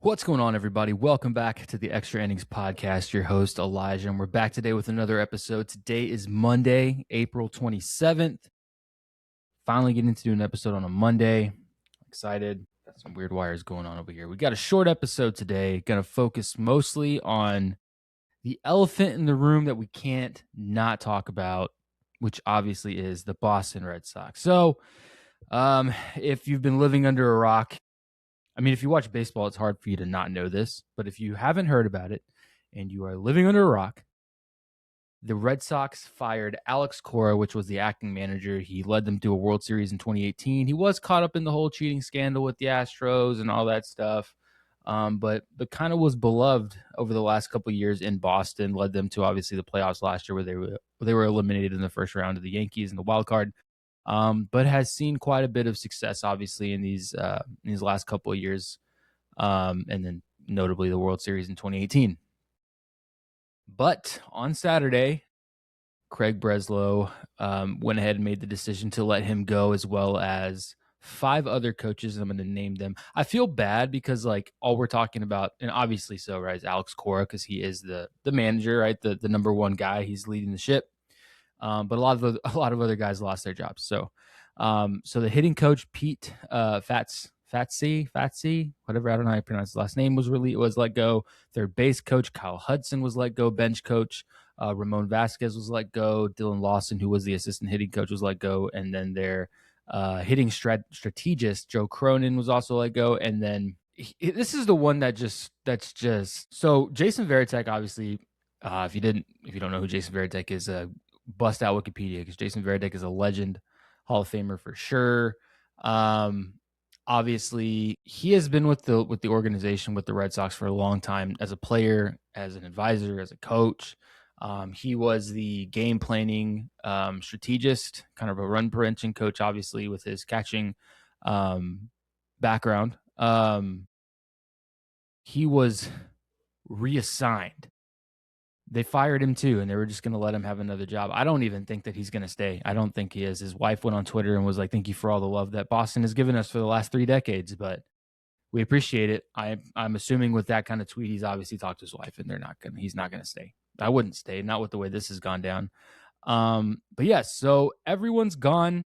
What's going on, everybody? Welcome back to the Extra Innings Podcast. Your host, Elijah, and we're back today with another episode. Today is Monday, April 27th. Finally getting to do an episode on a Monday. Excited. Got some weird wires going on over here. We got a short episode today. Going to focus mostly on the elephant in the room that we can't not talk about, which obviously is the Boston Red Sox. So, if you've been living under a rock, if you watch baseball, it's hard for you to not know this, but if you haven't heard about it and you are living under a rock, the Red Sox fired Alex Cora, which was the acting manager. He led them to a World Series in 2018. He was caught up in the whole cheating scandal with the Astros and all that stuff, but kind of was beloved over the last couple of years in Boston. Led them to obviously the playoffs last year, where they were eliminated in the first round of the Yankees in the wild card. But has seen quite a bit of success, obviously, in these last couple of years, and then notably the World Series in 2018. But on Saturday, Craig Breslow went ahead and made the decision to let him go, as well as 5 other coaches. I'm going to name them. I feel bad because all we're talking about, and obviously so, right, is Alex Cora, because he is the manager, right, the number one guy. He's leading the ship. But a lot of other guys lost their jobs. So the hitting coach Pete Fatsy, whatever, I don't know how you pronounce his last name, was let go. Third base coach Kyle Hudson was let go. Bench coach Ramon Vasquez was let go. Dylan Lawson, who was the assistant hitting coach, was let go. And then their hitting strategist Joe Cronin was also let go. And then this is the one that's just so Jason Varitek, obviously. If you don't know who Jason Varitek is, bust out Wikipedia, because Jason Varitek is a legend, Hall of Famer for sure. Obviously, he has been with the organization, with the Red Sox, for a long time, as a player, as an advisor, as a coach. He was the game planning strategist, kind of a run prevention coach, obviously, with his catching background. He was reassigned. They fired him too, and they were just going to let him have another job. I don't even think that he's going to stay. I don't think he is. His wife went on Twitter and was like, "Thank you for all the love that Boston has given us for the last 3 decades, but we appreciate it." I'm assuming with that kind of tweet, he's obviously talked to his wife, and he's not going to stay. I wouldn't stay, not with the way this has gone down. But yes, so everyone's gone.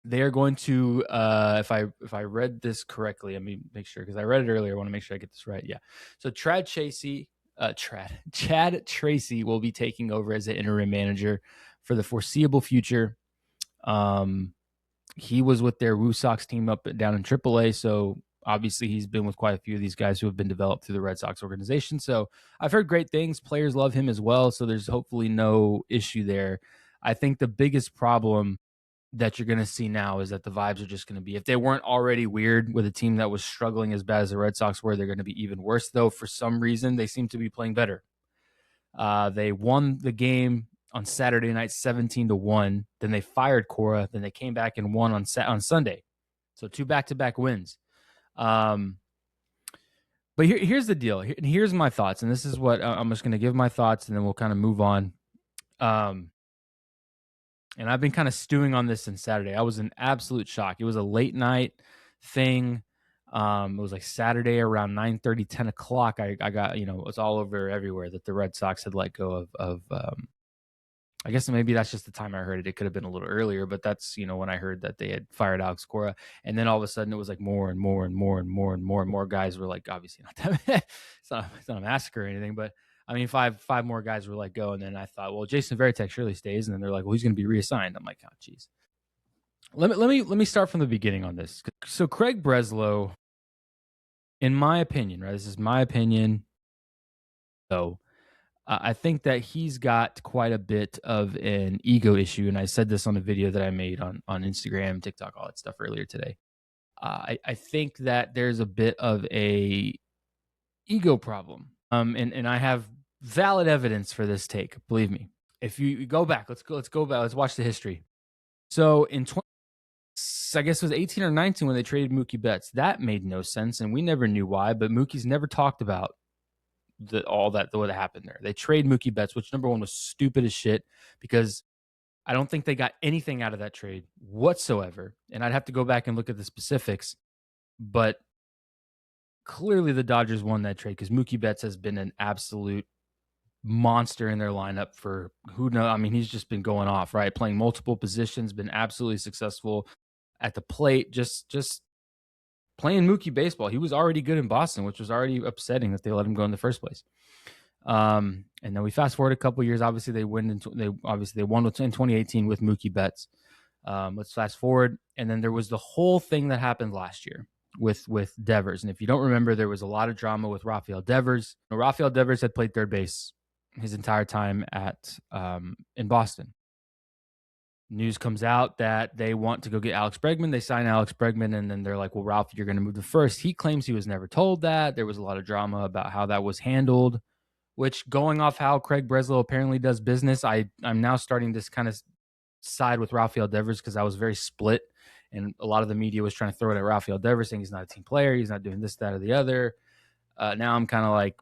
They are going to, if I read this correctly, let me make sure, because I read it earlier. I want to make sure I get this right. Yeah. So Chad Tracy will be taking over as the interim manager for the foreseeable future. He was with their Woo Sox team down in AAA, so obviously he's been with quite a few of these guys who have been developed through the Red Sox organization. So I've heard great things. Players love him as well, so there's hopefully no issue there. I think the biggest problem that you're going to see now is that the vibes are just going to be, if they weren't already weird with a team that was struggling as bad as the Red Sox were, they're going to be even worse, though. For some reason, they seem to be playing better. They won the game on Saturday night 17-1. Then they fired Cora. Then they came back and won on Sunday. So 2 back-to-back wins. But here's the deal. Here's my thoughts. And this is what I'm just going to give my thoughts, and then we'll kind of move on. And I've been kind of stewing on this since Saturday. I was in absolute shock. It was a late night thing. It was like Saturday around 9:30, 10 o'clock. I got, it's all over everywhere that the Red Sox had let go of I guess maybe that's just the time I heard it. It could have been a little earlier, but that's, when I heard that they had fired Alex Cora. And then all of a sudden it was like more and more and more and more and more and more guys were like, obviously not that it's not a massacre or anything, but five more guys were let go. And then I thought, well, Jason Varitek surely stays. And then they're like, well, he's going to be reassigned. I'm like, oh, geez. Let me start from the beginning on this. So Craig Breslow, in my opinion, right? This is my opinion. So I think that he's got quite a bit of an ego issue. And I said this on a video that I made on Instagram, TikTok, all that stuff earlier today. I think that there's a bit of a ego problem. And I have valid evidence for this take. Believe me. If you go back, let's go back. Let's watch the history. So in I guess it was 18 or 19 when they traded Mookie Betts. That made no sense, and we never knew why. But Mookie's never talked about what happened there. They trade Mookie Betts, which, number one, was stupid as shit, because I don't think they got anything out of that trade whatsoever. And I'd have to go back and look at the specifics, but clearly the Dodgers won that trade because Mookie Betts has been an absolute monster in their lineup for who knows. I mean, he's just been going off, right? Playing multiple positions, been absolutely successful at the plate, just playing Mookie baseball. He was already good in Boston, which was already upsetting that they let him go in the first place. And then we fast forward a couple years. Obviously, they won in 2018 with Mookie Betts. Let's fast forward, and then there was the whole thing that happened last year with Devers. And if you don't remember, there was a lot of drama with Rafael Devers. Rafael Devers had played third base his entire time at in Boston. News comes out that they want to go get Alex Bregman. They sign Alex Bregman, and then they're like, well, Ralph, you're going to move to first. He claims he was never told that. There was a lot of drama about how that was handled, which, going off how Craig Breslow apparently does business, I'm now starting to kind of side with Rafael Devers because I was very split, and a lot of the media was trying to throw it at Rafael Devers, saying he's not a team player, he's not doing this, that, or the other. Now I'm kind of like,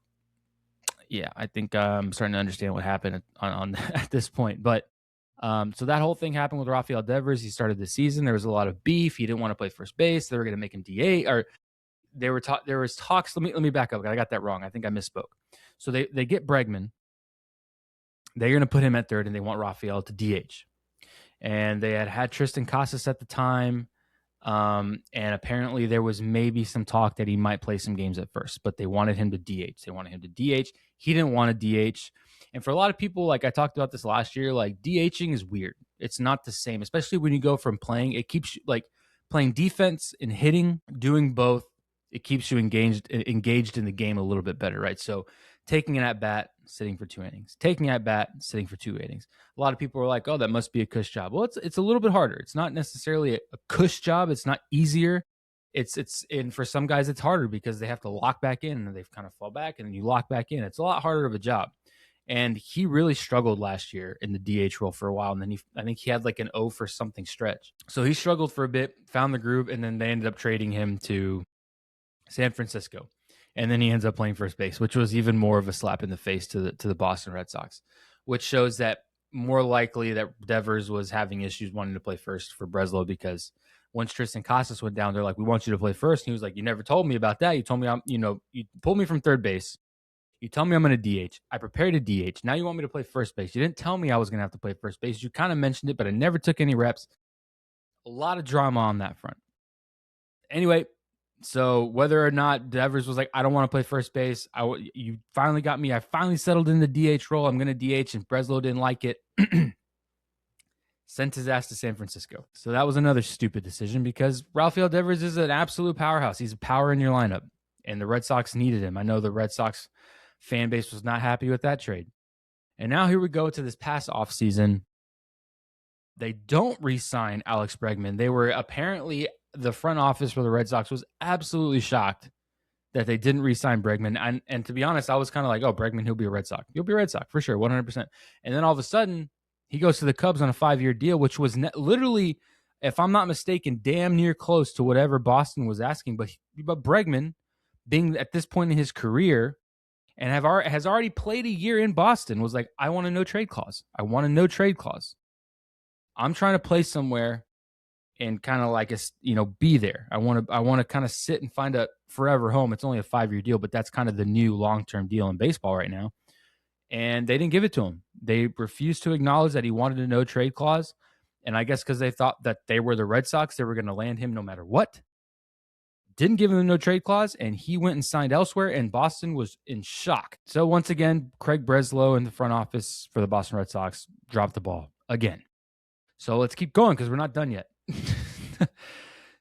yeah, I think I'm starting to understand what happened on at this point. But so that whole thing happened with Rafael Devers. He started the season. There was a lot of beef. He didn't want to play first base. They were going to make him DH, or there was talks. Let me back up. I got that wrong. I think I misspoke. So they get Bregman. They're going to put him at third, and they want Rafael to DH. And they had Tristan Casas at the time. And apparently there was maybe some talk that he might play some games at first, but they wanted him to DH. They wanted him to DH. He didn't want to DH. And for a lot of people, like I talked about this last year, like DHing is weird. It's not the same, especially when you go from playing. It keeps you, like, playing defense and hitting, doing both. It keeps you engaged in the game a little bit better, right? So taking an at-bat, sitting for 2 innings. Taking an at-bat, sitting for 2 innings. A lot of people are like, oh, that must be a cush job. Well, it's a little bit harder. It's not necessarily a cush job. It's not easier. And for some guys, it's harder because they have to lock back in, and they've kind of fall back, and then you lock back in. It's a lot harder of a job. And he really struggled last year in the DH role for a while. And then I think he had like an 0 for something stretch. So he struggled for a bit, found the groove, and then they ended up trading him to San Francisco. And then he ends up playing first base, which was even more of a slap in the face to the Boston Red Sox, which shows that more likely that Devers was having issues wanting to play first for Breslow, because once Tristan Casas went down, they're like, we want you to play first. And he was like, you never told me about that. You told me you pulled me from third base. You tell me I'm going to DH. I prepared to DH. Now you want me to play first base. You didn't tell me I was going to have to play first base. You kind of mentioned it, but I never took any reps. A lot of drama on that front. Anyway, so whether or not Devers was like, I don't want to play first base, you finally got me. I finally settled in the DH role. I'm going to DH, and Breslow didn't like it. Sent his ass to San Francisco. So that was another stupid decision, because Rafael Devers is an absolute powerhouse. He's a power in your lineup, and the Red Sox needed him. I know the Red Sox fan base was not happy with that trade. And now here we go to this past offseason. They don't re-sign Alex Bregman. They were apparently, the front office for the Red Sox was absolutely shocked that they didn't re-sign Bregman. And to be honest, I was kind of like, oh, Bregman, he'll be a Red Sox. He'll be a Red Sox for sure, 100%. And then all of a sudden, he goes to the Cubs on a 5-year deal, which was literally, if I'm not mistaken, damn near close to whatever Boston was asking. But Bregman, being at this point in his career, and has already played a year in Boston, was like, I want a no-trade clause. I want a no-trade clause. I'm trying to play somewhere and kind of like, be there. I want to kind of sit and find a forever home. It's only a 5-year deal, but that's kind of the new long-term deal in baseball right now. And they didn't give it to him. They refused to acknowledge that he wanted a no-trade clause. And I guess because they thought that they were the Red Sox, they were going to land him no matter what. Didn't give him a no-trade clause, and he went and signed elsewhere, and Boston was in shock. So once again, Craig Breslow in the front office for the Boston Red Sox dropped the ball again. So let's keep going, because we're not done yet.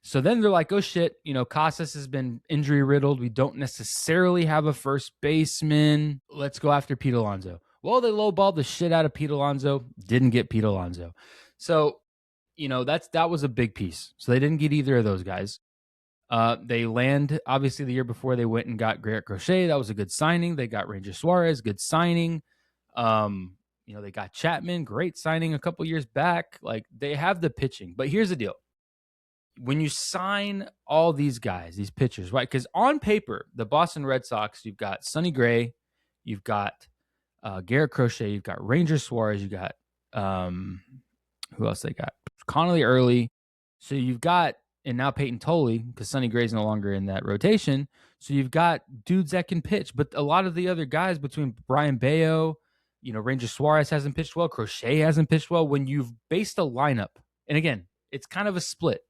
So then they're like, oh shit, Casas has been injury riddled. We don't necessarily have a first baseman. Let's go after Pete Alonso. Well, they lowballed the shit out of Pete Alonso. Didn't get Pete Alonso. So, that was a big piece. So they didn't get either of those guys. They land, obviously, the year before they went and got Garrett Crochet. That was a good signing. They got Ranger Suarez, good signing. They got Chapman, great signing a couple years back. Like, they have the pitching. But here's the deal. When you sign all these guys, these pitchers, right? Because on paper, the Boston Red Sox, you've got Sonny Gray, you've got Garrett Crochet, you've got Ranger Suarez, you got who else they got? Connolly Early. So you've got and now Peyton Tolley, because Sonny Gray's no longer in that rotation. So you've got dudes that can pitch, but a lot of the other guys between Brian Bayo, Ranger Suarez hasn't pitched well, Crochet hasn't pitched well. When you've based a lineup, and again, it's kind of a split,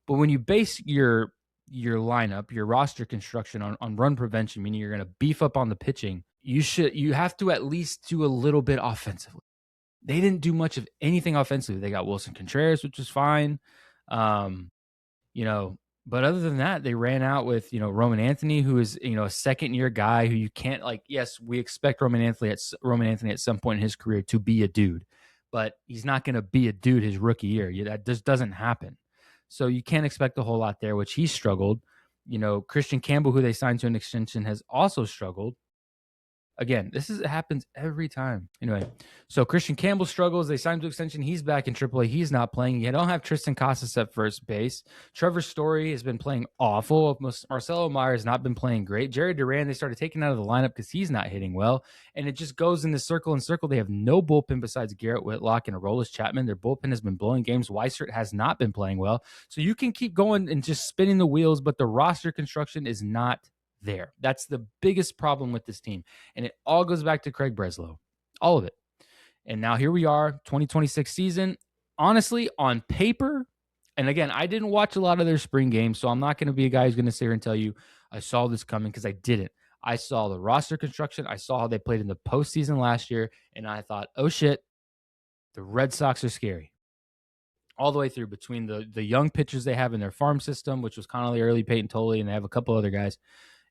but when you base your lineup, your roster construction on run prevention, meaning you're going to beef up on the pitching, you have to at least do a little bit offensively. They didn't do much of anything offensively. They got Wilson Contreras, which was fine. But other than that, they ran out with, Roman Anthony, who is, a second-year guy who you can't, yes, we expect Roman Anthony at some point in his career to be a dude, but he's not going to be a dude his rookie year. That just doesn't happen. So you can't expect a whole lot there, which he struggled. Christian Campbell, who they signed to an extension, has also struggled. Again, it happens every time. Anyway, so Christian Campbell struggles. They signed to extension. He's back in AAA. He's not playing. You don't have Tristan Casas at first base. Trevor Story has been playing awful. Marcelo Meyer has not been playing great. Jerry Duran, they started taking out of the lineup because he's not hitting well. And it just goes in this circle and circle. They have no bullpen besides Garrett Whitlock and Aroldis Chapman. Their bullpen has been blowing games. Weissert has not been playing well. So you can keep going and just spinning the wheels, but the roster construction is not there. That's the biggest problem with this team. And it all goes back to Craig Breslow. All of it. And now here we are, 2026 season. Honestly, on paper, and again, I didn't watch a lot of their spring games, so I'm not going to be a guy who's going to sit here and tell you I saw this coming, because I didn't. I saw the roster construction. I saw how they played in the postseason last year, and I thought, oh shit, the Red Sox are scary. All the way through, between the young pitchers they have in their farm system, which was Connolly, early Peyton Tolley, and they have a couple other guys.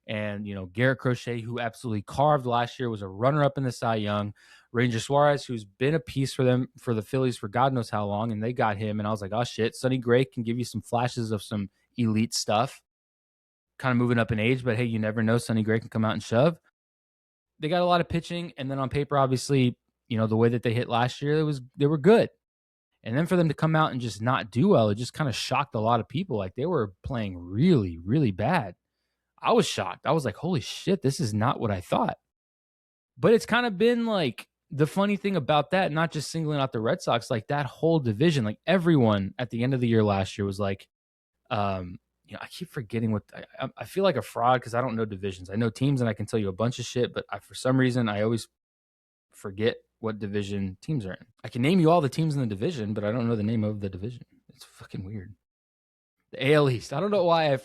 And, Garrett Crochet, who absolutely carved last year, was a runner-up in the Cy Young. Ranger Suarez, who's been a piece for them, for the Phillies, for God knows how long, and they got him. And I was like, oh, shit, Sonny Gray can give you some flashes of some elite stuff. Kind of moving up in age, but hey, you never know. Sonny Gray can come out and shove. They got a lot of pitching, and then on paper, obviously, the way that they hit last year, they were good. And then for them to come out and just not do well, it just kind of shocked a lot of people. Like, they were playing really, really bad. I was shocked. I was like, holy shit, this is not what I thought. But it's kind of been like the funny thing about that, not just singling out the Red Sox, like that whole division, like everyone at the end of the year last year was like, I keep forgetting what I feel like a fraud because I don't know divisions. I know teams and I can tell you a bunch of shit, but for some reason, I always forget what division teams are in. I can name you all the teams in the division, but I don't know the name of the division. It's fucking weird. The AL East. I don't know why I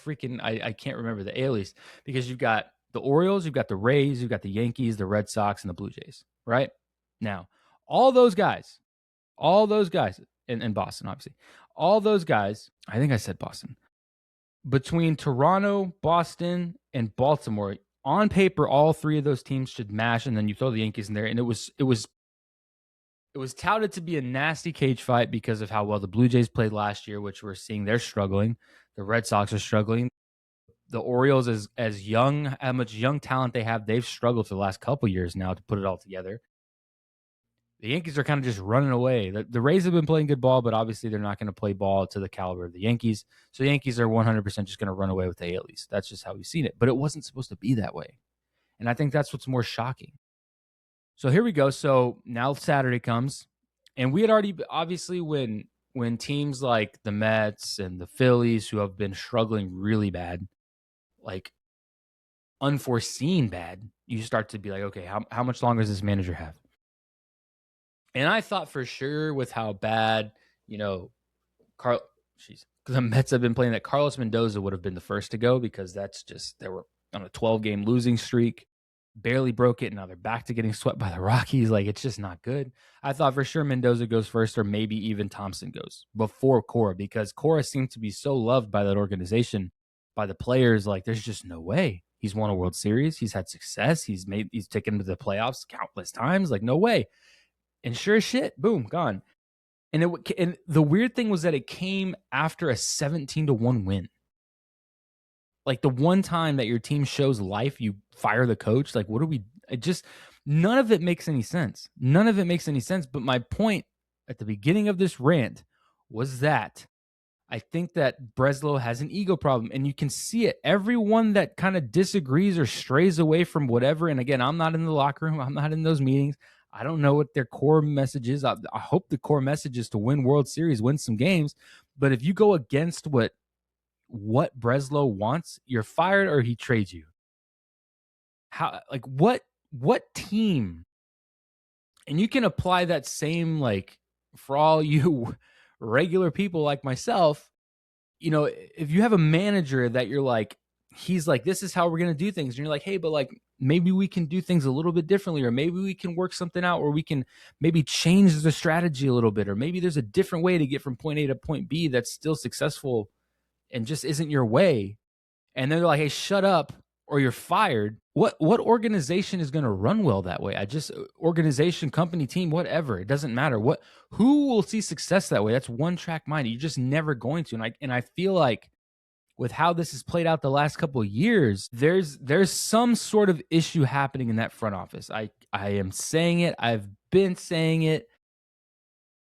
can't remember the AL East, because you've got the Orioles, you've got the Rays, you've got the Yankees, the Red Sox, and the Blue Jays, right? Now, all those guys, and Boston, obviously, all those guys, I think I said Boston, between Toronto, Boston, and Baltimore, on paper, all three of those teams should mash, and then you throw the Yankees in there, and it was touted to be a nasty cage fight because of how well the Blue Jays played last year, which we're seeing they're struggling. The Red Sox are struggling. The Orioles, as young, how much young talent they have, they've struggled for the last couple years now to put it all together. The Yankees are kind of just running away. The Rays have been playing good ball, but obviously they're not going to play ball to the caliber of the Yankees. So the Yankees are 100% just going to run away with the AL East. That's just how we've seen it. But it wasn't supposed to be that way. And I think that's what's more shocking. So here we go. So now Saturday comes, and we had already, obviously, when teams like the Mets and the Phillies, who have been struggling really bad, like unforeseen bad, you start to be like, okay, how much longer does this manager have? And I thought for sure with how bad, the Mets have been playing, that Carlos Mendoza would have been the first to go, because they were on a 12-game losing streak. Barely broke it, and now they're back to getting swept by the Rockies. Like, it's just not good. I thought for sure Mendoza goes first, or maybe even Thompson goes before Cora, because Cora seemed to be so loved by that organization, by the players. Like, there's just no way. He's won a World Series. He's had success. He's taken to the playoffs countless times. Like, no way. And sure as shit, boom, gone. And the weird thing was that it came after a 17-1 win. Like, the one time that your team shows life, you fire the coach. Like, none of it makes any sense. None of it makes any sense. But my point at the beginning of this rant was that I think that Breslow has an ego problem, and you can see it. Everyone that kind of disagrees or strays away from whatever, and again, I'm not in the locker room. I'm not in those meetings. I don't know what their core message is. I hope the core message is to win World Series, win some games. But if you go against what what Breslow wants, you're fired or he trades you. How, like, what team? And you can apply that same, like, for all you regular people like myself, if you have a manager that you're like, he's like, this is how we're going to do things. And you're like, hey, but like, maybe we can do things a little bit differently, or maybe we can work something out, or we can maybe change the strategy a little bit, or maybe there's a different way to get from point A to point B that's still successful and just isn't your way. And they're like, hey, shut up or you're fired. What organization is going to run well that way? Organization, company, team, whatever. It doesn't matter. Who will see success that way? That's one track mind. You're just never going to. And I feel like with how this has played out the last couple of years, there's some sort of issue happening in that front office. I am saying it. I've been saying it.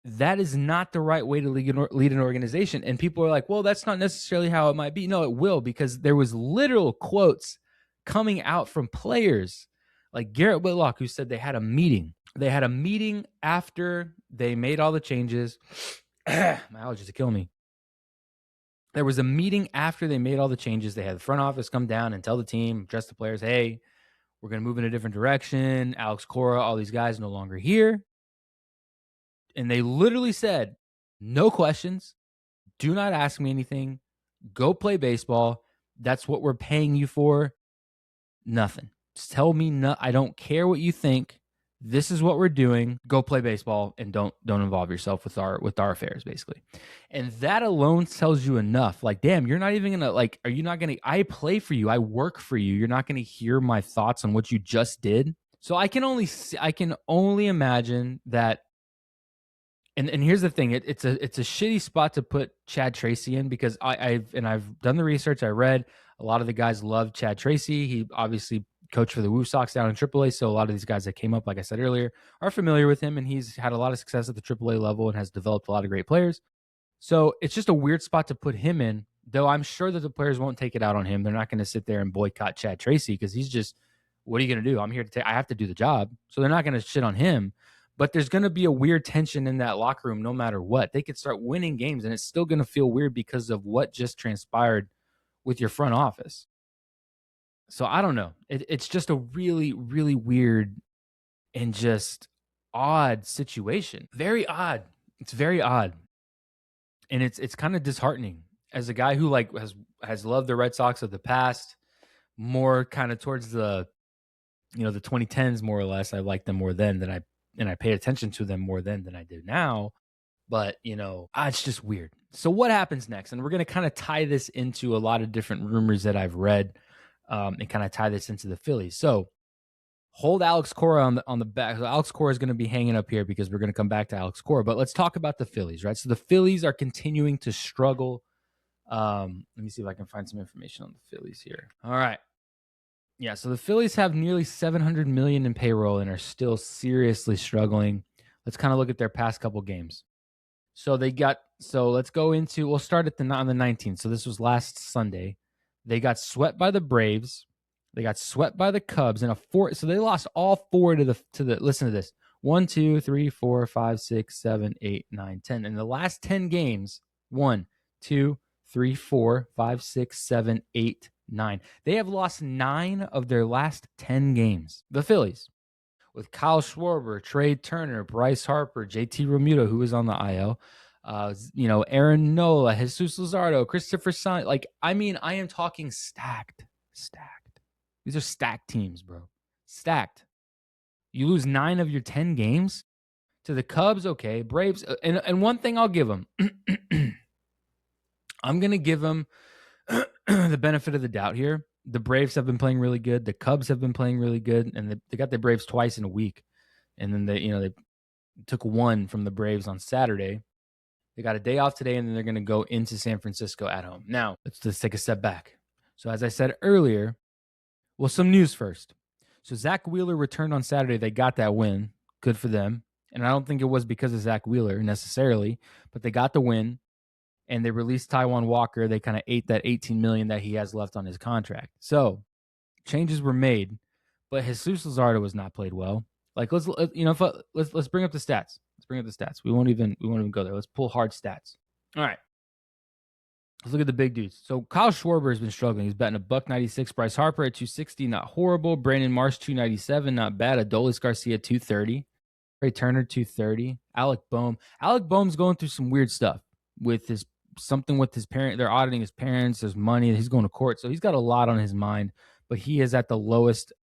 That is not the right way to lead an organization. And people are like, well, that's not necessarily how it might be. No, it will, because there was literal quotes coming out from players like Garrett Whitlock, who said they had a meeting. They had a meeting after they made all the changes. My allergies are killing me. There was a meeting after they made all the changes. They had the front office come down and tell the team, address the players, hey, we're going to move in a different direction. Alex Cora, all these guys no longer here. And they literally said, no questions. Do not ask me anything. Go play baseball. That's what we're paying you for. Nothing. Just tell me no. I don't care what you think. This is what we're doing. Go play baseball and don't involve yourself with our affairs, basically. And that alone tells you enough. Like, damn, you're not even gonna, like, are you not gonna? I play for you. I work for you. You're not gonna hear my thoughts on what you just did. So I can only imagine that. And here's the thing, it's a shitty spot to put Chad Tracy in, because I've done the research. I read a lot of the guys love Chad Tracy. He obviously coached for the Woo Sox down in AAA, so a lot of these guys that came up, like I said earlier, are familiar with him, and he's had a lot of success at the AAA level and has developed a lot of great players. So it's just a weird spot to put him in, though I'm sure that the players won't take it out on him. They're not going to sit there and boycott Chad Tracy, because he's just, what are you going to do? I'm here to I have to do the job. So they're not going to shit on him. But there's going to be a weird tension in that locker room no matter what. They could start winning games, and it's still going to feel weird because of what just transpired with your front office. So I don't know. It's just a really, really weird and just odd situation. Very odd. It's very odd. And it's kind of disheartening as a guy who like has loved the Red Sox of the past, more kind of towards the the 2010s, more or less. I liked them more then than I paid attention to them more then than I do now. But, it's just weird. So what happens next? And we're going to kind of tie this into a lot of different rumors that I've read, and kind of tie this into the Phillies. So hold Alex Cora on the back. So Alex Cora is going to be hanging up here because we're going to come back to Alex Cora. But let's talk about the Phillies, right? So the Phillies are continuing to struggle. Let me see if I can find some information on the Phillies here. All right. Yeah, so the Phillies have nearly $700 million in payroll and are still seriously struggling. Let's kind of look at their past couple games. So we'll start on the 19th. So this was last Sunday. They got swept by the Braves. They got swept by the Cubs so they lost all four to the listen to this. 1, 2, 3, 4, 5, 6, 7, 8, 9, 10. In the last 10 games, 1, 2, 3, 4, 5, 6, 7, 8, 9. They have lost 9 of their last 10 games. The Phillies, with Kyle Schwarber, Trey Turner, Bryce Harper, JT Realmuto, who is on the IL, Aaron Nola, Jesus Luzardo, Christopher Son. I am talking stacked. These are stacked teams, bro. Stacked. You lose 9 of your 10 games to the Cubs, okay. Braves, and one thing I'll give them, I'm going to give them the benefit of the doubt here. The Braves have been playing really good. The Cubs have been playing really good, and they got the Braves twice in a week. And then they took 1 from the Braves on Saturday. They got a day off today, and then they're going to go into San Francisco at home. Now, let's take a step back. So as I said earlier, well, some news first. So Zach Wheeler returned on Saturday. They got that win. Good for them. And I don't think it was because of Zach Wheeler necessarily, but they got the win. And they released Taijuan Walker. They kind of ate that $18 million that he has left on his contract. So changes were made, but Jesus Luzardo was not played well. Let's bring up the stats. Let's bring up the stats. We won't even go there. Let's pull hard stats. All right. Let's look at the big dudes. So Kyle Schwarber has been struggling. He's batting a $1.96. Bryce Harper at 260, not horrible. Brandon Marsh 297, not bad. Adolis Garcia 230. Trey Turner 230. Alec Boehm. Alec Boehm's going through some weird stuff with his something with his parent. They're auditing his parents. There's money. He's going to court, so he's got a lot on his mind. But he is at the lowest.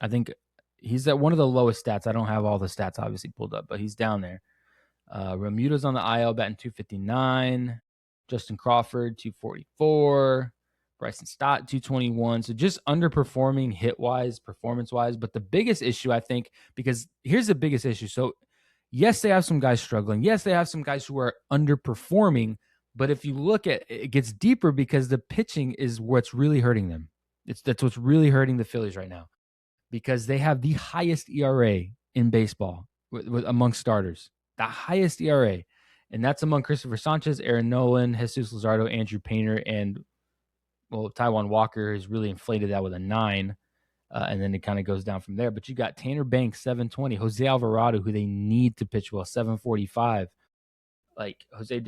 I think he's at one of the lowest stats. I don't have all the stats obviously pulled up, but he's down there. Remuda's on the IL batting 259. Justin Crawford 244. Bryson Stott 221. So just underperforming hit wise, performance wise. But the biggest issue, I think, because here's the biggest issue. So yes, they have some guys struggling. Yes, they have some guys who are underperforming. But if you look at it, it gets deeper because the pitching is what's really hurting them. That's what's really hurting the Phillies right now, because they have the highest ERA in baseball among starters. The highest ERA. And that's among Christopher Sanchez, Aaron Nolan, Jesus Luzardo, Andrew Painter, and, well, Taijuan Walker has really inflated that with a 9. And then it kind of goes down from there. But you got Tanner Banks, 720. Jose Alvarado, who they need to pitch well, 745. Like, Jose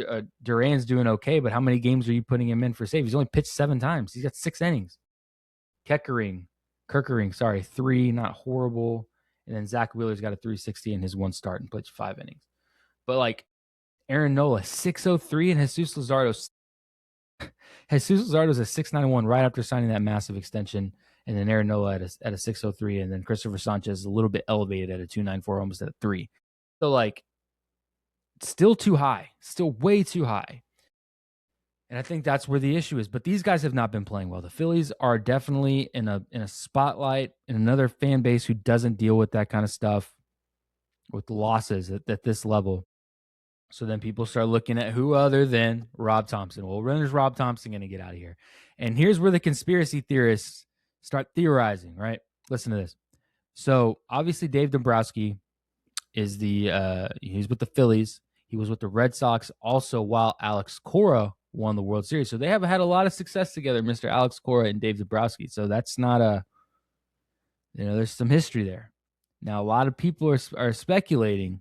Duran's doing okay, but how many games are you putting him in for save? He's only pitched 7 times. He's got 6 innings. Kirkering, 3, not horrible. And then Zach Wheeler's got a 360 in his 1 start and pitched 5 innings. But, like, Aaron Nola, 603, and Jesus Luzardo's a 691 right after signing that massive extension. And then Aaron Nola at a 603, and then Christopher Sanchez is a little bit elevated at a 294, almost at a 3. So, like, still too high, still way too high. And I think that's where the issue is. But these guys have not been playing well. The Phillies are definitely in a spotlight, in another fan base who doesn't deal with that kind of stuff, with losses at this level. So then people start looking at who other than Rob Thompson. Well, when is Rob Thompson going to get out of here? And here's where the conspiracy theorists start theorizing, right? Listen to this. So obviously Dave Dombrowski is he's with the Phillies. He was with the Red Sox also while Alex Cora won the World Series. So they have had a lot of success together, Mr. Alex Cora and Dave Dombrowski. So that's not there's some history there. Now, a lot of people are speculating,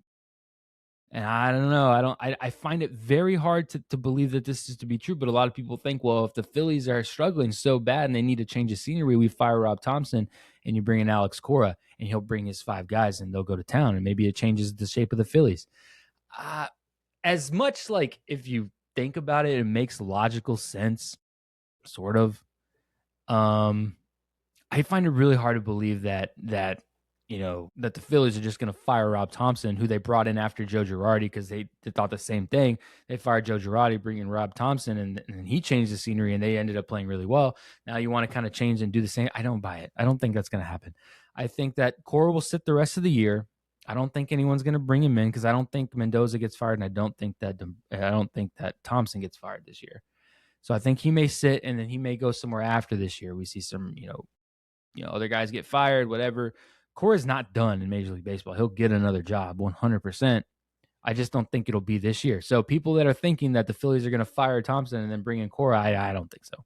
and I don't know. I find it very hard to believe that this is to be true, but a lot of people think, well, if the Phillies are struggling so bad and they need to change the scenery, we fire Rob Thompson and you bring in Alex Cora and he'll bring his 5 guys and they'll go to town and maybe it changes the shape of the Phillies. As much, like, if you think about it, it makes logical sense, sort of. I find it really hard to believe that the Phillies are just going to fire Rob Thompson, who they brought in after Joe Girardi, because they thought the same thing. They fired Joe Girardi, bring in Rob Thompson, and he changed the scenery, and they ended up playing really well. Now you want to kind of change and do the same. I don't buy it. I don't think that's going to happen. I think that Cora will sit the rest of the year. I don't think anyone's going to bring him in because I don't think Mendoza gets fired, and I don't think that Thompson gets fired this year. So I think he may sit, and then he may go somewhere after this year. We see some, other guys get fired, whatever. Cora's not done in Major League Baseball. He'll get another job, 100%. I just don't think it'll be this year. So people that are thinking that the Phillies are going to fire Thompson and then bring in Cora, I don't think so.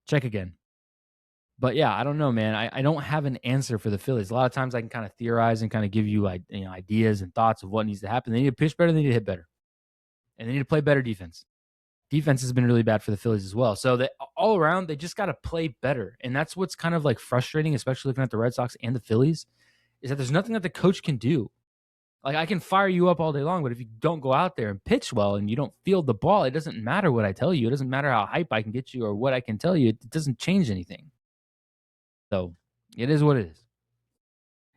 Check again. But yeah, I don't know, man. I don't have an answer for the Phillies. A lot of times I can kind of theorize and kind of give you, ideas and thoughts of what needs to happen. They need to pitch better. They need to hit better. And they need to play better defense. Defense has been really bad for the Phillies as well. So that all around, they just got to play better. And that's what's kind of like frustrating, especially looking at the Red Sox and the Phillies, is that there's nothing that the coach can do. Like, I can fire you up all day long, but if you don't go out there and pitch well and you don't field the ball, it doesn't matter what I tell you. It doesn't matter how hype I can get you or what I can tell you. It doesn't change anything. So it is what it is.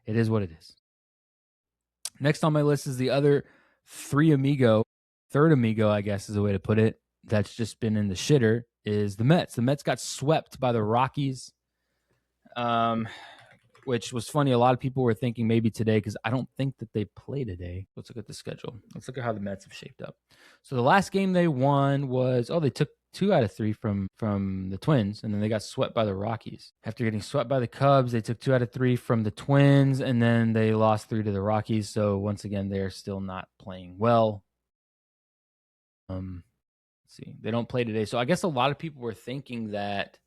It is what it is. Next on my list is the other third amigo, I guess is the way to put it, that's just been in the shitter, is the Mets. The Mets got swept by the Rockies, which was funny. A lot of people were thinking maybe today, because I don't think that they play today. Let's look at the schedule. Let's look at how the Mets have shaped up. So the last game they won was, they took 2 out of 3 from the Twins, and then they got swept by the Rockies. After getting swept by the Cubs, they took 2 out of 3 from the Twins, and then they lost 3 to the Rockies. So once again, they're still not playing well. See, they don't play today. So I guess a lot of people were thinking that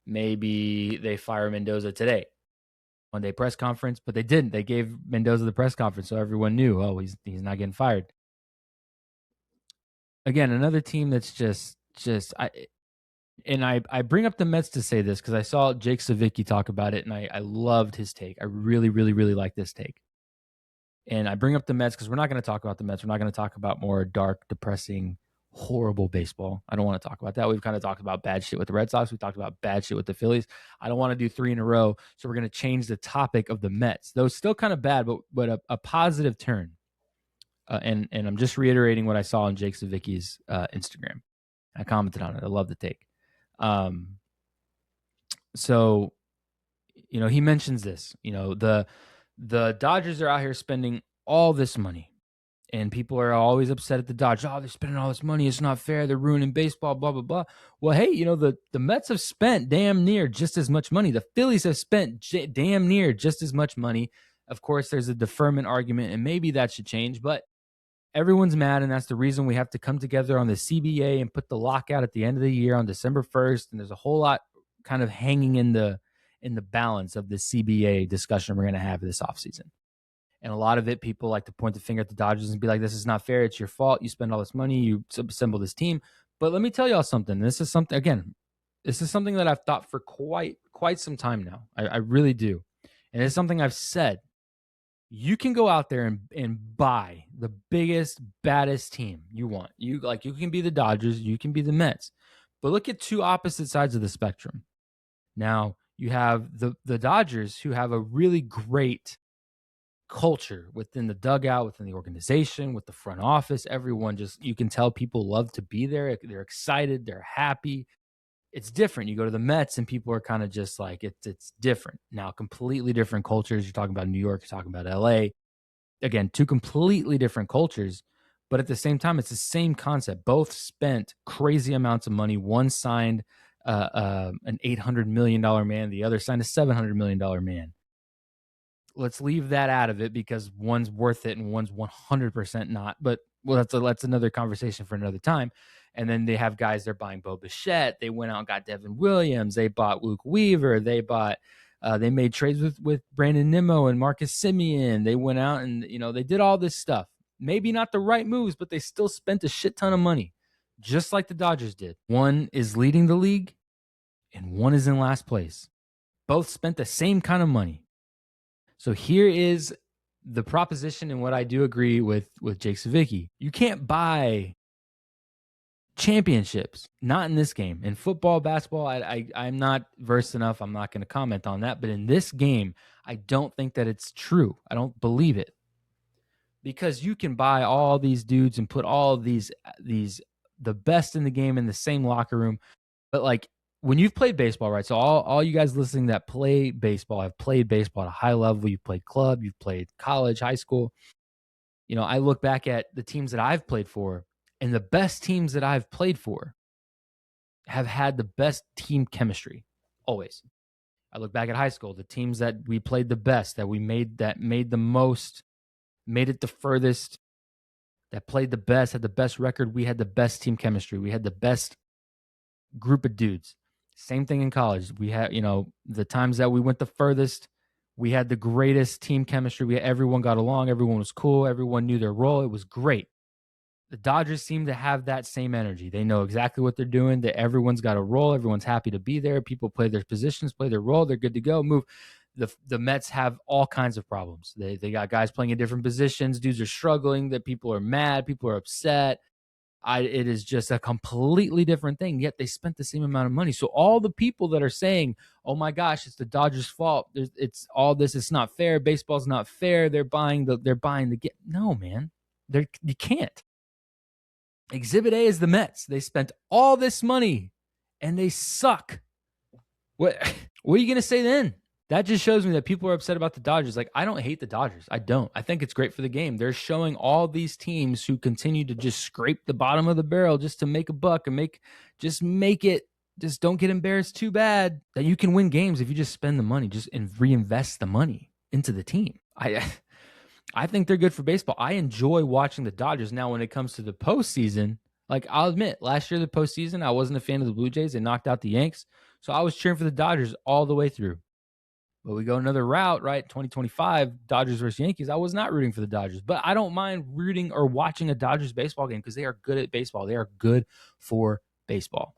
maybe they fire Mendoza today, Monday press conference, but they didn't. They gave Mendoza the press conference, so everyone knew, he's not getting fired. Again, another team that's just I bring up the Mets to say this because I saw Jake Savicki talk about it, and I loved his take. I really, really, really like this take. And I bring up the Mets because we're not going to talk about the Mets. We're not going to talk about more dark, depressing, horrible baseball. I don't want to talk about that. We've kind of talked about bad shit with the Red Sox. We talked about bad shit with the Phillies. I don't want to do 3 in a row. So we're going to change the topic of the Mets. Though still kind of bad, but a positive turn. And I'm just reiterating what I saw on Jake Savicki's Instagram. I commented on it. I love the take. So, he mentions this. The Dodgers are out here spending all this money. And people are always upset at the Dodgers. Oh, they're spending all this money. It's not fair. They're ruining baseball, blah, blah, blah. Well, hey, the Mets have spent damn near just as much money. The Phillies have spent damn near just as much money. Of course, there's a deferment argument, and maybe that should change. But everyone's mad, and that's the reason we have to come together on the CBA and put the lockout at the end of the year on December 1st. And there's a whole lot kind of hanging in the balance of the CBA discussion we're going to have this offseason. And a lot of it, people like to point the finger at the Dodgers and be like, this is not fair. It's your fault. You spend all this money. You assemble this team. But let me tell y'all something. This is something that I've thought for quite some time now. I really do. And it's something I've said. You can go out there and buy the biggest, baddest team you want. You can be the Dodgers. You can be the Mets. But look at 2 opposite sides of the spectrum. Now, you have the Dodgers, who have a really great culture within the dugout, within the organization, with the front office. Everyone you can tell people love to be there. They're excited. They're happy. It's different. You go to the Mets and people are kind of just like, it's different. Now, completely different cultures. You're talking about New York, you're talking about LA. Again, 2 completely different cultures, but at the same time, it's the same concept. Both spent crazy amounts of money. One signed an $800 million man. The other signed a $700 million man. Let's leave that out of it because one's worth it and one's 100% not. But that's another conversation for another time. And then they have guys, they're buying Bo Bichette. They went out and got Devin Williams. They bought Luke Weaver. They made trades with Brandon Nimmo and Marcus Semien. They went out and, they did all this stuff. Maybe not the right moves, but they still spent a shit ton of money, just like the Dodgers did. One is leading the league and one is in last place. Both spent the same kind of money. So here is the proposition, and what I do agree with Jake Savicki. You can't buy championships, not in this game. In football, basketball, I'm not versed enough. I'm not going to comment on that. But in this game, I don't think that it's true. I don't believe it. Because you can buy all these dudes and put all these the best in the game in the same locker room. But like, when you've played baseball, right? So all you guys listening that play baseball have played baseball at a high level. You've played club, you've played college, high school. I look back at the teams that I've played for, and the best teams that I've played for have had the best team chemistry, always. I look back at high school, the teams that we played the best, that made the most, made it the furthest, that played the best, had the best record. We had the best team chemistry. We had the best group of dudes. Same thing in college. We had, the times that we went the furthest, we had the greatest team chemistry. Everyone got along. Everyone was cool. Everyone knew their role. It was great. The Dodgers seem to have that same energy. They know exactly what they're doing. That everyone's got a role. Everyone's happy to be there. People play their positions, play their role. They're good to go. Move. The Mets have all kinds of problems. They got guys playing in different positions. Dudes are struggling. That people are mad. People are upset. It is just a completely different thing, yet they spent the same amount of money. So all the people that are saying, oh my gosh, it's the Dodgers' fault. It's all this. It's not fair. Baseball's not fair. They're buying the get. No, man, you can't. Exhibit A is the Mets. They spent all this money and they suck. What are you going to say then? That just shows me that people are upset about the Dodgers. Like, I don't hate the Dodgers. I don't. I think it's great for the game. They're showing all these teams who continue to just scrape the bottom of the barrel just to make a buck and just don't get embarrassed too bad, that you can win games if you just spend the money, and reinvest the money into the team. I think they're good for baseball. I enjoy watching the Dodgers. Now, when it comes to the postseason, like, I'll admit, last year, the postseason, I wasn't a fan of the Blue Jays. They knocked out the Yanks. So I was cheering for the Dodgers all the way through. But we go another route, right? 2025, Dodgers versus Yankees. I was not rooting for the Dodgers, but I don't mind rooting or watching a Dodgers baseball game because they are good at baseball. They are good for baseball.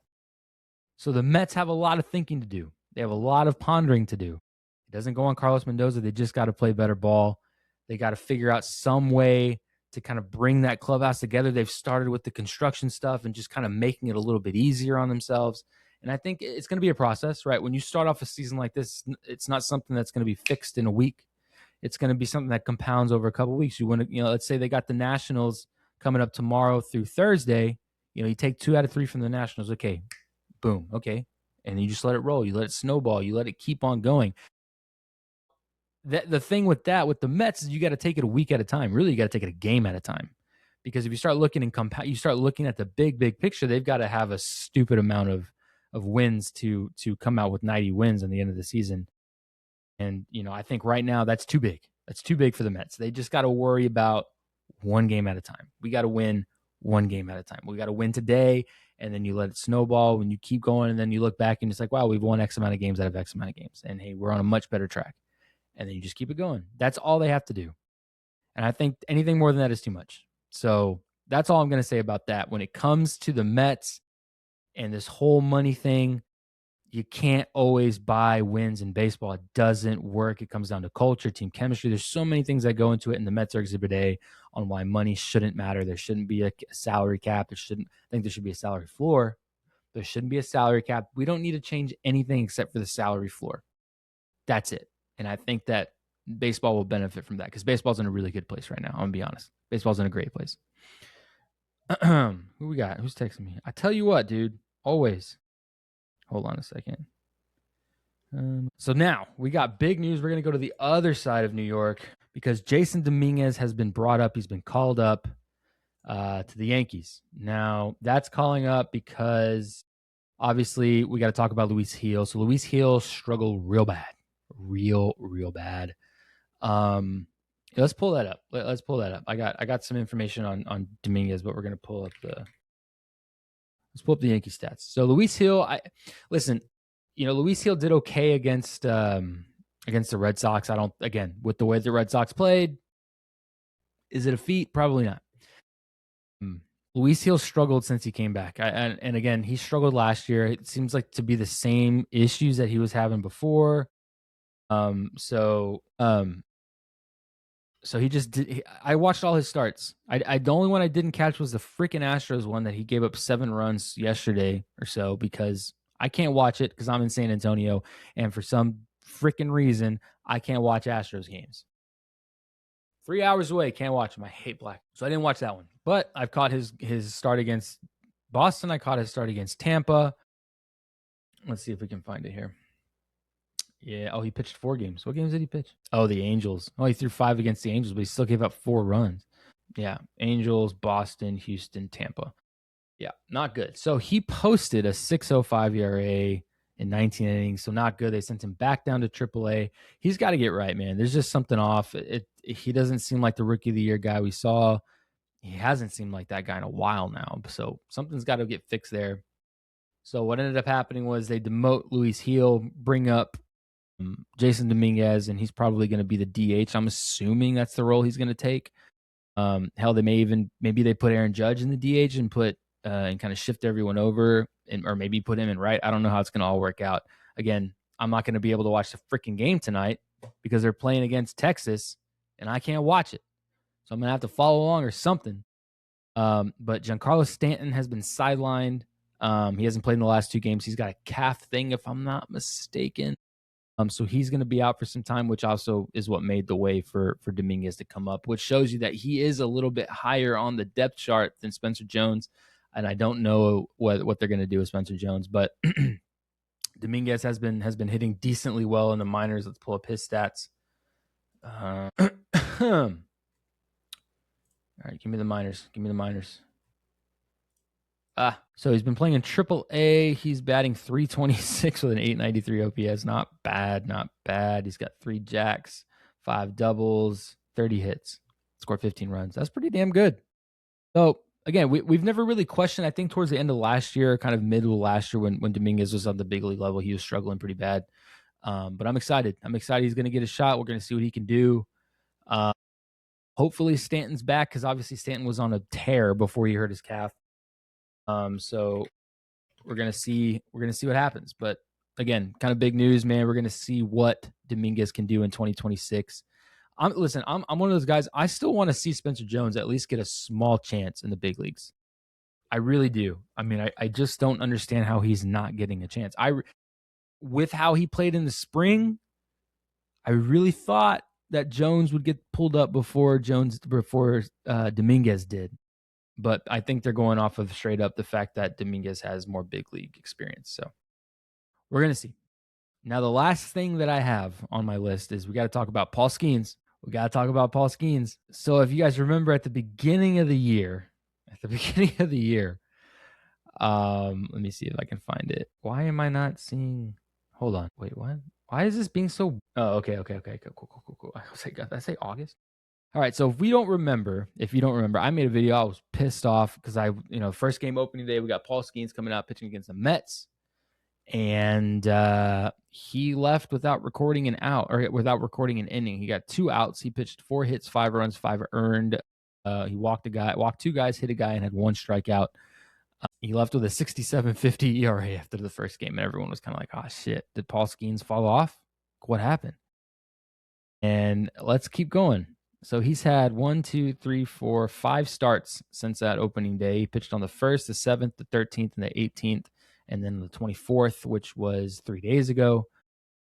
So the Mets have a lot of thinking to do. They have a lot of pondering to do. It doesn't go on Carlos Mendoza. They just got to play better ball. They got to figure out some way to kind of bring that clubhouse together. They've started with the construction stuff and just kind of making it a little bit easier on themselves. And I think it's going to be a process, right? When you start off a season like this, it's not something that's going to be fixed in a week. It's going to be something that compounds over a couple of weeks. You want to, let's say they got the Nationals coming up tomorrow through Thursday. You take 2 out of 3 from the Nationals. Okay, boom, okay. And you just let it roll. You let it snowball. You let it keep on going. The thing with the Mets is you got to take it a week at a time. Really, you got to take it a game at a time. Because if you start looking you start looking at the big picture, they've got to have a stupid amount of wins to come out with 90 wins in the end of the season. And, I think right now that's too big. That's too big for the Mets. They just got to worry about one game at a time. We got to win one game at a time. We got to win today, and then you let it snowball when you keep going, and then you look back and it's like, wow, we've won X amount of games out of X amount of games. And, hey, we're on a much better track. And then you just keep it going. That's all they have to do. And I think anything more than that is too much. So that's all I'm going to say about that. When it comes to the Mets and this whole money thing, you can't always buy wins in baseball. It doesn't work. It comes down to culture, team chemistry. There's so many things that go into it, and the Mets are Exhibit A on why money shouldn't matter. There shouldn't be a salary cap. I think there should be a salary floor. There shouldn't be a salary cap. We don't need to change anything except for the salary floor. That's it. And I think that baseball will benefit from that because baseball's in a really good place right now. I'm going to be honest. Baseball's in a great place. Who we got? Who's texting me? I tell you what, dude, always. Hold on a second. So now we got big news. We're going to go to the other side of New York because Jason Dominguez has been brought up. He's been called up to the Yankees. Now that's calling up because obviously we got to talk about Luis Gil. So Luis Gil struggled real bad, real bad. Let's pull that up. Let's pull that up. I got some information on Dominguez, but we're going to pull up let's pull up the Yankee stats. So Luis Gil, listen, Luis Gil did okay against the Red Sox. With the way the Red Sox played, is it a feat? Probably not. Luis Gil struggled since he came back. And again, he struggled last year. It seems like to be the same issues that he was having before. So he just did. I watched all his starts. The only one I didn't catch was the freaking Astros one that he gave up 7 runs yesterday or so because I can't watch it because I'm in San Antonio, and for some freaking reason I can't watch Astros games. 3 hours away, can't watch them. I hate black, so I didn't watch that one. But I've caught his start against Boston. I caught his start against Tampa. Let's see if we can find it here. Yeah. Oh, he pitched 4 games. What games did he pitch? Oh, the Angels. Oh, he threw 5 against the Angels, but he still gave up 4 runs. Yeah. Angels, Boston, Houston, Tampa. Yeah, not good. So he posted a 6.05 ERA in 19 innings. So not good. They sent him back down to AAA. He's got to get right, man. There's just something off. He doesn't seem like the rookie of the year guy we saw. He hasn't seemed like that guy in a while now. So something's got to get fixed there. So what ended up happening was they demote Luis Gil, bring up Jason Dominguez, and he's probably going to be the DH. I'm assuming that's the role he's going to take. Hell, maybe they put Aaron Judge in the DH and put and kind of shift everyone over, or maybe put him in right. I don't know how it's going to all work out. Again, I'm not going to be able to watch the freaking game tonight because they're playing against Texas, and I can't watch it. So I'm going to have to follow along or something. But Giancarlo Stanton has been sidelined. He hasn't played in the last 2 games. He's got a calf thing, if I'm not mistaken. So he's going to be out for some time, which also is what made the way for Dominguez to come up, which shows you that he is a little bit higher on the depth chart than Spencer Jones. And I don't know what they're going to do with Spencer Jones, but Dominguez has been hitting decently well in the minors. Let's pull up his stats. All right, give me the minors. So he's been playing in AAA. He's batting .326 with an .893 OPS. Not bad. He's got 3 jacks, 5 doubles, 30 hits, scored 15 runs. That's pretty damn good. So again, we've never really questioned. I think towards the end of last year, kind of middle of last year, when Dominguez was on the big league level, he was struggling pretty bad. But I'm excited. He's going to get a shot. We're going to see what he can do. Hopefully Stanton's back because obviously Stanton was on a tear before he hurt his calf. So we're gonna see what happens. But again, kind of big news, man. We're gonna see what Dominguez can do in 2026. I'm one of those guys. I still want to see Spencer Jones at least get a small chance in the big leagues. I really do. I mean, I just don't understand how he's not getting a chance. With how he played in the spring, I really thought that Jones would get pulled up before Dominguez did. But I think they're going off of straight up the fact that Dominguez has more big league experience. So we're going to see. Now, the last thing that I have on my list is we got to talk about Paul Skeens. So if you guys remember at the beginning of the year, let me see if I can find it. Why am I not seeing? Hold on. Wait, what? Why is this being so? Oh, okay. Cool. I was like, did I say August? All right. So if you don't remember, I made a video. I was pissed off because first game opening day, we got Paul Skeens coming out pitching against the Mets. And he left without recording an inning. He got 2 outs. He pitched 4 hits, 5 runs, 5 earned. He walked 2 guys, hit a guy, and had 1 strikeout. He left with a 67.50 ERA after the first game, and everyone was kind of like, "Oh shit, did Paul Skeens fall off? What happened?" And let's keep going. So he's had 5 starts since that opening day. He pitched on the 1st, the 7th, the 13th, and the 18th. And then the 24th, which was 3 days ago.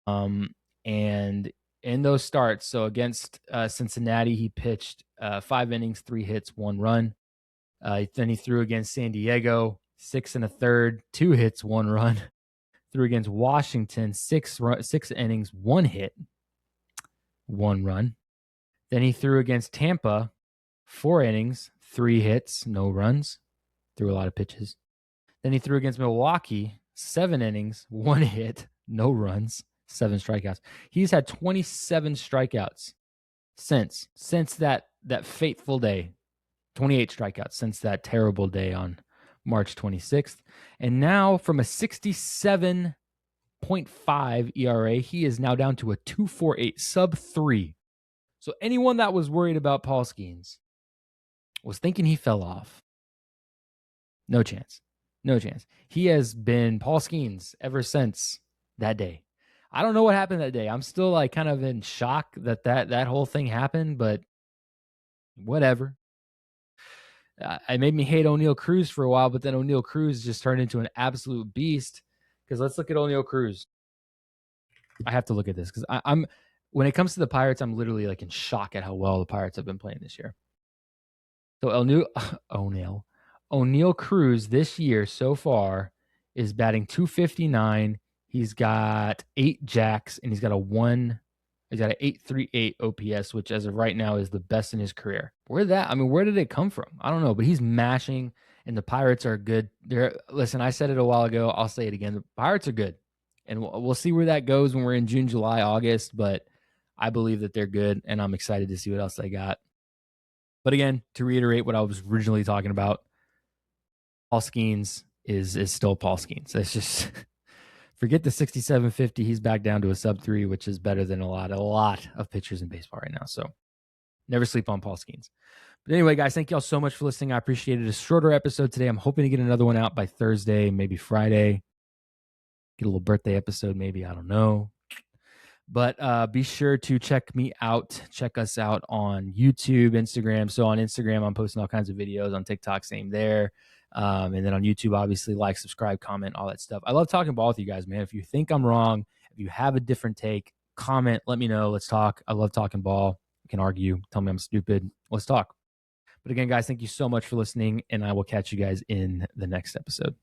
And in those starts, so against Cincinnati, he pitched 5 innings, 3 hits, 1 run. Then he threw against San Diego, 6 1/3, 2 hits, 1 run. Threw against Washington, 6 innings, 1 hit, 1 run. Then he threw against Tampa, 4 innings, 3 hits, no runs. Threw a lot of pitches. Then he threw against Milwaukee, 7 innings, 1 hit, no runs, 7 strikeouts. He's had 27 strikeouts since that fateful day. 28 strikeouts since that terrible day on March 26th. And now from a 67.5 ERA, he is now down to a 2.48, sub 3. So anyone that was worried about Paul Skeens was thinking he fell off. No chance. He has been Paul Skeens ever since that day. I don't know what happened that day. I'm still like kind of in shock that whole thing happened, but whatever. It made me hate O'Neal Cruz for a while, but then O'Neal Cruz just turned into an absolute beast. Because let's look at O'Neal Cruz. I have to look at this because I'm when it comes to the Pirates, I'm literally like in shock at how well the Pirates have been playing this year. So O'Neal Cruz this year so far is batting .259. He's got 8 jacks and he's got an 838 OPS, which as of right now is the best in his career. Where did it come from? I don't know, but he's mashing and the Pirates are good. Listen, I said it a while ago. I'll say it again. The Pirates are good. And we'll see where that goes when we're in June, July, August, but I believe that they're good and I'm excited to see what else they got. But again, to reiterate what I was originally talking about, Paul Skeens is still Paul Skeens. It's just forget the 67.50. He's back down to a sub 3, which is better than a lot of pitchers in baseball right now. So never sleep on Paul Skeens. But anyway, guys, thank y'all so much for listening. I appreciate it. A shorter episode today. I'm hoping to get another one out by Thursday, maybe Friday. Get a little birthday episode, maybe. I don't know. But be sure to check us out on YouTube, Instagram. So on Instagram, I'm posting all kinds of videos. On TikTok, same there. And then on YouTube, obviously, like, subscribe, comment, all that stuff. I love talking ball with you guys, man. If you think I'm wrong, if you have a different take, comment, let me know. Let's talk. I love talking ball. You can argue. Tell me I'm stupid. Let's talk. But again, guys, thank you so much for listening, and I will catch you guys in the next episode.